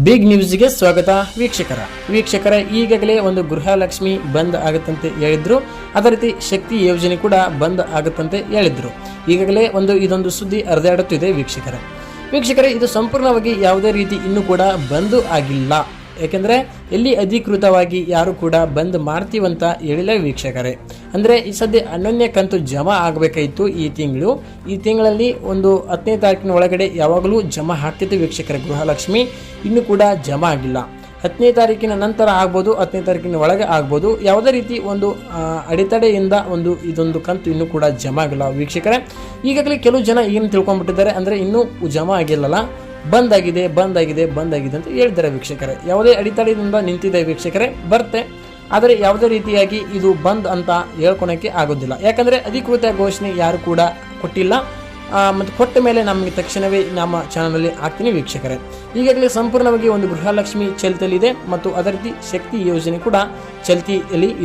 Big ನ್ಯೂಸ್ಗೆ ಸ್ವಾಗತ ವೀಕ್ಷಕರ ಈಗಾಗಲೇ ಒಂದು ಗೃಹಲಕ್ಷ್ಮಿ ಬಂದ್ ಆಗುತ್ತಂತೆ ಹೇಳಿದ್ರು. ಅದೇ ರೀತಿ ಶಕ್ತಿ ಯೋಜನೆ ಕೂಡ ಬಂದ್ ಆಗುತ್ತಂತೆ ಹೇಳಿದ್ರು. ಈಗಾಗಲೇ ಇದೊಂದು ಸುದ್ದಿ ಹರಿದಾಡುತ್ತಿದೆ ವೀಕ್ಷಕರೇ ಇದು ಸಂಪೂರ್ಣವಾಗಿ ಯಾವುದೇ ರೀತಿ ಇನ್ನೂ ಕೂಡ ಬಂದ್ ಆಗಿಲ್ಲ. ಯಾಕೆಂದರೆ ಎಲ್ಲಿ ಅಧಿಕೃತವಾಗಿ ಯಾರು ಕೂಡ ಬಂದ್ ಮಾಡ್ತೀವಂತ ಹೇಳಿಲ್ಲ ವೀಕ್ಷಕರೇ. ಅಂದರೆ ಈ ಸದ್ಯ 11ನೇ ಕಂತು ಜಮಾ ಆಗಬೇಕಾಯಿತು ಈ ತಿಂಗಳಲ್ಲಿ 10ನೇ ತಾರೀಕಿನ ಒಳಗಡೆ ಯಾವಾಗಲೂ ಜಮಾ ಆಗ್ತಿತ್ತು ವೀಕ್ಷಕರೇ. ಗೃಹಲಕ್ಷ್ಮಿ ಇನ್ನೂ ಕೂಡ ಜಮಾ ಆಗಿಲ್ಲ. 10ನೇ ತಾರೀಕಿನ ನಂತರ ಆಗ್ಬೋದು, 10ನೇ ತಾರೀಕಿನ ಒಳಗೆ ಆಗ್ಬೋದು. ಯಾವುದೇ ರೀತಿ ಅಡೆತಡೆಯಿಂದ ಇದೊಂದು ಕಂತು ಇನ್ನೂ ಕೂಡ ಜಮಾ ಆಗಿಲ್ಲ ವೀಕ್ಷಕರೇ. ಈಗಾಗಲೇ ಕೆಲವು ಜನ ಏನು ತಿಳ್ಕೊಂಡ್ಬಿಟ್ಟಿದ್ದಾರೆ ಅಂದರೆ ಇನ್ನೂ ಜಮಾ ಆಗಿಲ್ಲಲ್ಲ, ಬಂದ್ ಆಗಿದೆ ಅಂತ ಹೇಳಿದ್ದಾರೆ ವೀಕ್ಷಕರೇ. ಯಾವುದೇ ಅಡೆತಡೆಯಿಂದ ನಿಂತಿದೆ ವೀಕ್ಷಕರೇ, ಬರುತ್ತೆ. ಆದರೆ ಯಾವುದೇ ರೀತಿಯಾಗಿ ಇದು ಬಂದ್ ಅಂತ ಹೇಳ್ಕೊಳಕ್ಕೆ ಆಗೋದಿಲ್ಲ. ಯಾಕಂದರೆ ಅಧಿಕೃತ ಘೋಷಣೆ ಯಾರು ಕೂಡ ಕೊಟ್ಟಿಲ್ಲ. ಮತ್ತು ಕೊಟ್ಟ ಮೇಲೆ ನಮಗೆ ತಕ್ಷಣವೇ ನಮ್ಮ ಚಾನಲಲ್ಲಿ ಹಾಕ್ತೀನಿ ವೀಕ್ಷಕರೇ. ಈಗಾಗಲೇ ಸಂಪೂರ್ಣವಾಗಿ ಗೃಹಲಕ್ಷ್ಮಿ ಚಾಲ್ತಿಯಲ್ಲಿದೆ ಮತ್ತು ಅದೇ ರೀತಿ ಶಕ್ತಿ ಯೋಜನೆ ಕೂಡ ಚಾಲ್ತಿಯಲ್ಲಿ ಇದೆ.